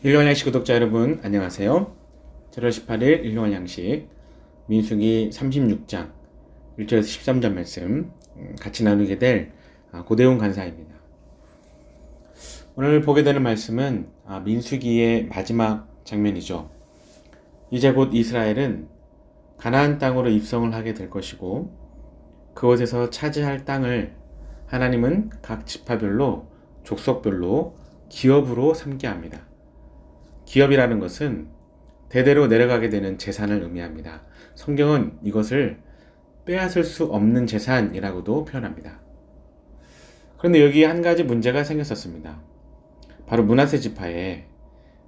일용할 양식 구독자 여러분 안녕하세요. 7월 18일 일용할 양식 민수기 36장 1절에서 13절 말씀 같이 나누게 될 고대용 간사입니다. 오늘 보게 되는 말씀은 민수기의 마지막 장면이죠. 이제 곧 이스라엘은 가나안 땅으로 입성을 하게 될 것이고 그곳에서 차지할 땅을 하나님은 각 지파별로 족속별로 기업으로 삼게 합니다. 기업이라는 것은 대대로 내려가게 되는 재산을 의미합니다. 성경은 이것을 빼앗을 수 없는 재산이라고도 표현합니다. 그런데 여기에 한 가지 문제가 생겼었습니다. 바로 므낫세 지파의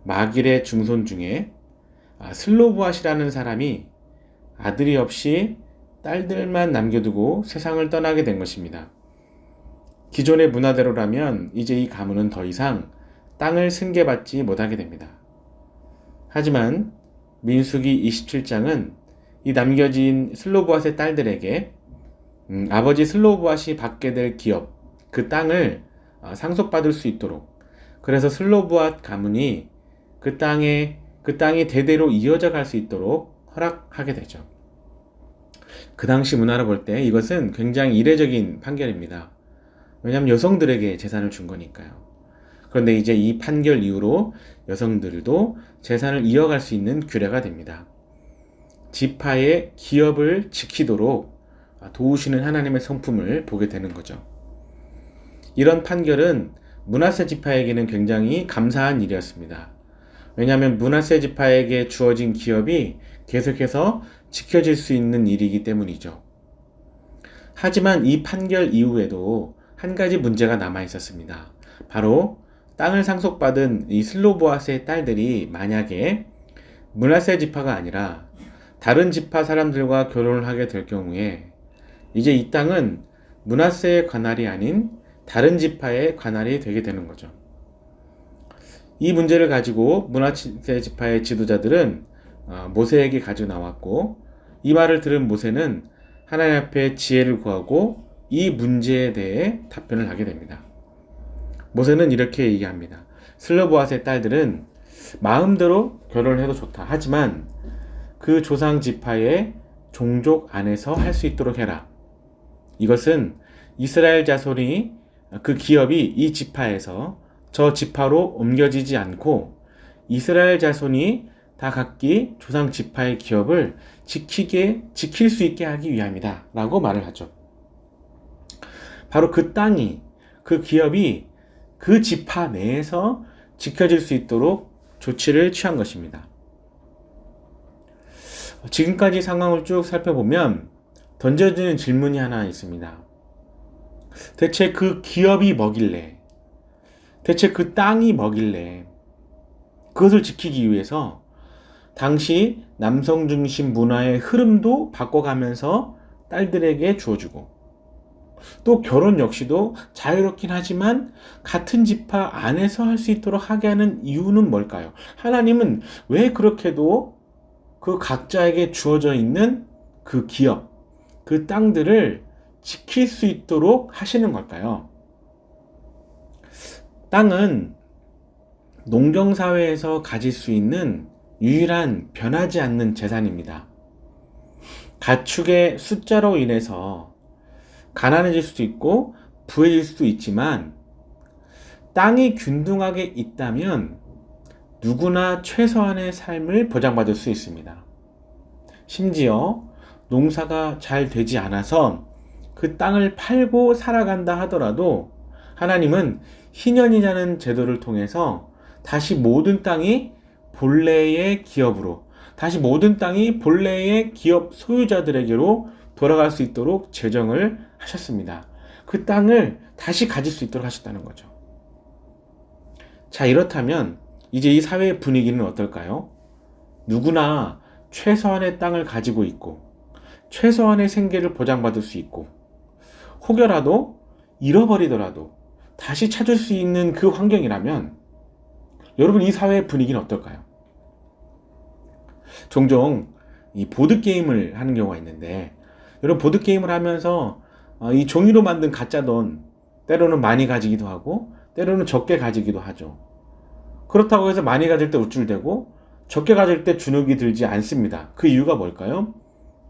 마길의 중손 중에 슬로브앗이라는 사람이 아들이 없이 딸들만 남겨두고 세상을 떠나게 된 것입니다. 기존의 문화대로라면 이제 이 가문은 더 이상 땅을 승계받지 못하게 됩니다. 하지만 민수기 27장은 이 남겨진 슬로브앗의 딸들에게 아버지 슬로브앗이 받게 될 기업, 그 땅을 상속받을 수 있도록, 그래서 슬로브앗 가문이 그 땅이 대대로 이어져 갈 수 있도록 허락하게 되죠. 그 당시 문화로 볼 때 이것은 굉장히 이례적인 판결입니다. 왜냐하면 여성들에게 재산을 준 거니까요. 그런데 이제 이 판결 이후로 여성들도 재산을 이어갈 수 있는 규례가 됩니다. 지파의 기업을 지키도록 도우시는 하나님의 성품을 보게 되는 거죠. 이런 판결은 므낫세 지파에게는 굉장히 감사한 일이었습니다. 왜냐하면 므낫세 지파에게 주어진 기업이 계속해서 지켜질 수 있는 일이기 때문이죠. 하지만 이 판결 이후에도 한 가지 문제가 남아 있었습니다. 바로 땅을 상속받은 이 슬로브앗의 딸들이 만약에 므낫세 지파가 아니라 다른 지파 사람들과 결혼을 하게 될 경우에 이제 이 땅은 므낫세의 관할이 아닌 다른 지파의 관할이 되게 되는 거죠. 이 문제를 가지고 므낫세 지파의 지도자들은 모세에게 가지고 나왔고, 이 말을 들은 모세는 하나님 앞에 지혜를 구하고 이 문제에 대해 답변을 하게 됩니다. 모세는 이렇게 얘기합니다. 슬로브앗의 딸들은 마음대로 결혼을 해도 좋다. 하지만 그 조상 지파의 종족 안에서 할 수 있도록 해라. 이것은 이스라엘 자손이 그 기업이 이 지파에서 저 지파로 옮겨지지 않고 이스라엘 자손이 다 각기 조상 지파의 기업을 지킬 수 있게 하기 위함이다 라고 말을 하죠. 바로 그 땅이, 그 기업이 그 지파 내에서 지켜질 수 있도록 조치를 취한 것입니다. 지금까지 상황을 쭉 살펴보면 던져지는 질문이 하나 있습니다. 대체 그 기업이 뭐길래, 대체 그 땅이 뭐길래 그것을 지키기 위해서 당시 남성 중심 문화의 흐름도 바꿔가면서 딸들에게 주어주고, 또 결혼 역시도 자유롭긴 하지만 같은 지파 안에서 할 수 있도록 하게 하는 이유는 뭘까요? 하나님은 왜 그렇게도 그 각자에게 주어져 있는 그 기업, 그 땅들을 지킬 수 있도록 하시는 걸까요? 땅은 농경사회에서 가질 수 있는 유일한 변하지 않는 재산입니다. 가축의 숫자로 인해서 가난해질 수도 있고 부해질 수도 있지만 땅이 균등하게 있다면 누구나 최소한의 삶을 보장받을 수 있습니다. 심지어 농사가 잘 되지 않아서 그 땅을 팔고 살아간다 하더라도 하나님은 희년이라는 제도를 통해서 다시 모든 땅이 본래의 기업으로, 다시 모든 땅이 본래의 기업 소유자들에게로 돌아갈 수 있도록 제정을 하셨습니다. 그 땅을 다시 가질 수 있도록 하셨다는 거죠. 자, 이렇다면 이제 이 사회의 분위기는 어떨까요? 누구나 최소한의 땅을 가지고 있고 최소한의 생계를 보장받을 수 있고 혹여라도 잃어버리더라도 다시 찾을 수 있는 그 환경이라면 여러분, 이 사회의 분위기는 어떨까요? 종종 이 보드게임을 하는 경우가 있는데, 여러분 보드게임을 하면서 이 종이로 만든 가짜 돈 때로는 많이 가지기도 하고 때로는 적게 가지기도 하죠. 그렇다고 해서 많이 가질 때 우쭐대고 적게 가질 때 주눅이 들지 않습니다. 그 이유가 뭘까요?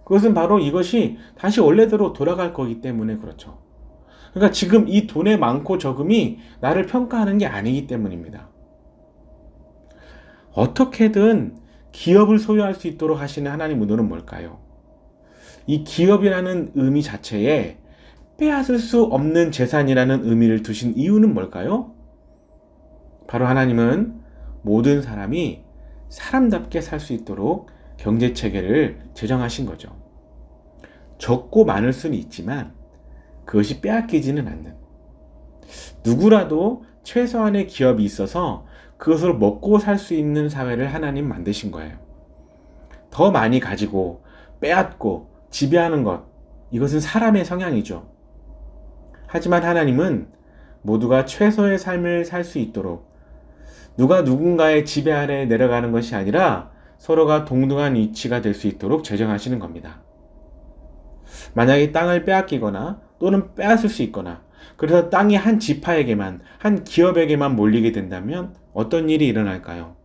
그것은 바로 이것이 다시 원래대로 돌아갈 거기 때문에 그렇죠. 그러니까 지금 이 돈의 많고 적음이 나를 평가하는 게 아니기 때문입니다. 어떻게든 기업을 소유할 수 있도록 하시는 하나님 의도는 뭘까요? 이 기업이라는 의미 자체에 빼앗을 수 없는 재산이라는 의미를 두신 이유는 뭘까요? 바로 하나님은 모든 사람이 사람답게 살 수 있도록 경제 체계를 제정하신 거죠. 적고 많을 수는 있지만 그것이 빼앗기지는 않는, 누구라도 최소한의 기업이 있어서 그것으로 먹고 살 수 있는 사회를 하나님 만드신 거예요. 더 많이 가지고 빼앗고 지배하는 것, 이것은 사람의 성향이죠. 하지만 하나님은 모두가 최소의 삶을 살 수 있도록, 누가 누군가의 지배 아래 내려가는 것이 아니라 서로가 동등한 위치가 될 수 있도록 제정하시는 겁니다. 만약에 땅을 빼앗기거나 또는 빼앗을 수 있거나, 그래서 땅이 한 지파에게만, 한 기업에게만 몰리게 된다면 어떤 일이 일어날까요?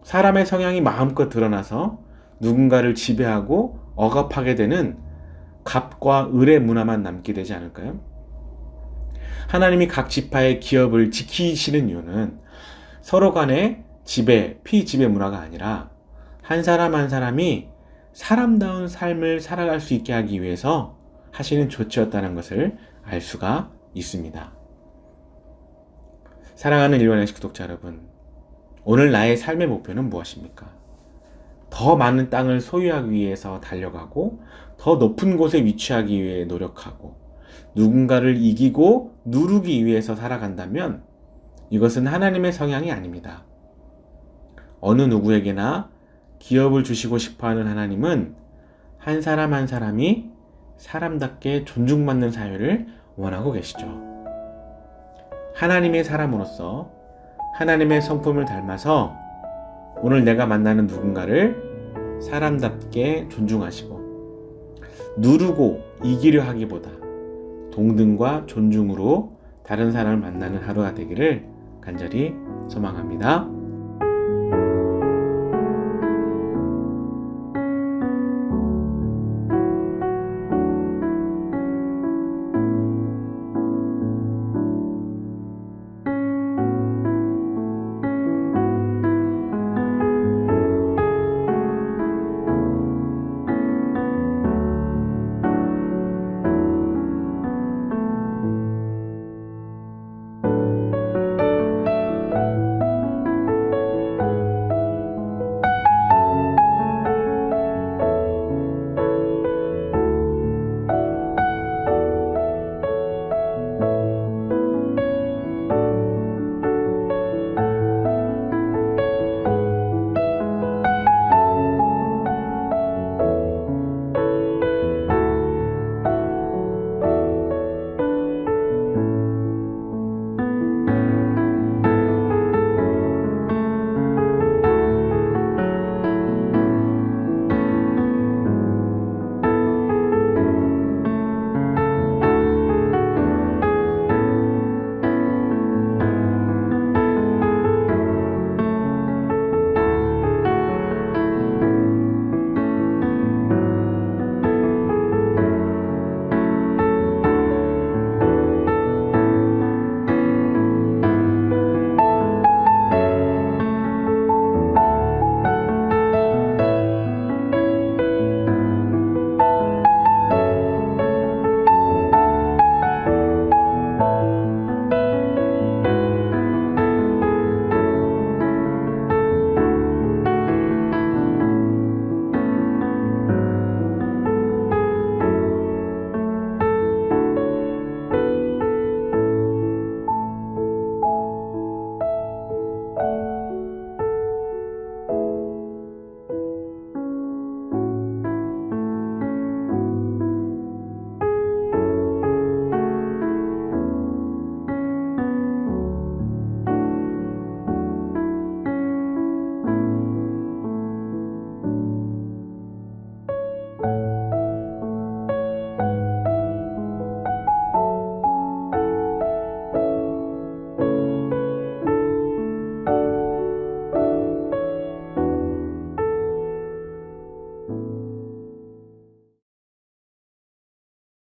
사람의 성향이 마음껏 드러나서 누군가를 지배하고 억압하게 되는 갑과 을의 문화만 남게 되지 않을까요? 하나님이 각 지파의 기업을 지키시는 이유는 서로 간의 지배, 피지배 문화가 아니라 한 사람 한 사람이 사람다운 삶을 살아갈 수 있게 하기 위해서 하시는 조치였다는 것을 알 수가 있습니다. 사랑하는 일원의식 구독자 여러분, 오늘 나의 삶의 목표는 무엇입니까? 더 많은 땅을 소유하기 위해서 달려가고 더 높은 곳에 위치하기 위해 노력하고 누군가를 이기고 누르기 위해서 살아간다면 이것은 하나님의 성향이 아닙니다. 어느 누구에게나 기업을 주시고 싶어하는 하나님은 한 사람 한 사람이 사람답게 존중받는 사회를 원하고 계시죠. 하나님의 사람으로서 하나님의 성품을 닮아서 오늘 내가 만나는 누군가를 사람답게 존중하시고 누르고 이기려 하기보다 동등과 존중으로 다른 사람을 만나는 하루가 되기를 간절히 소망합니다.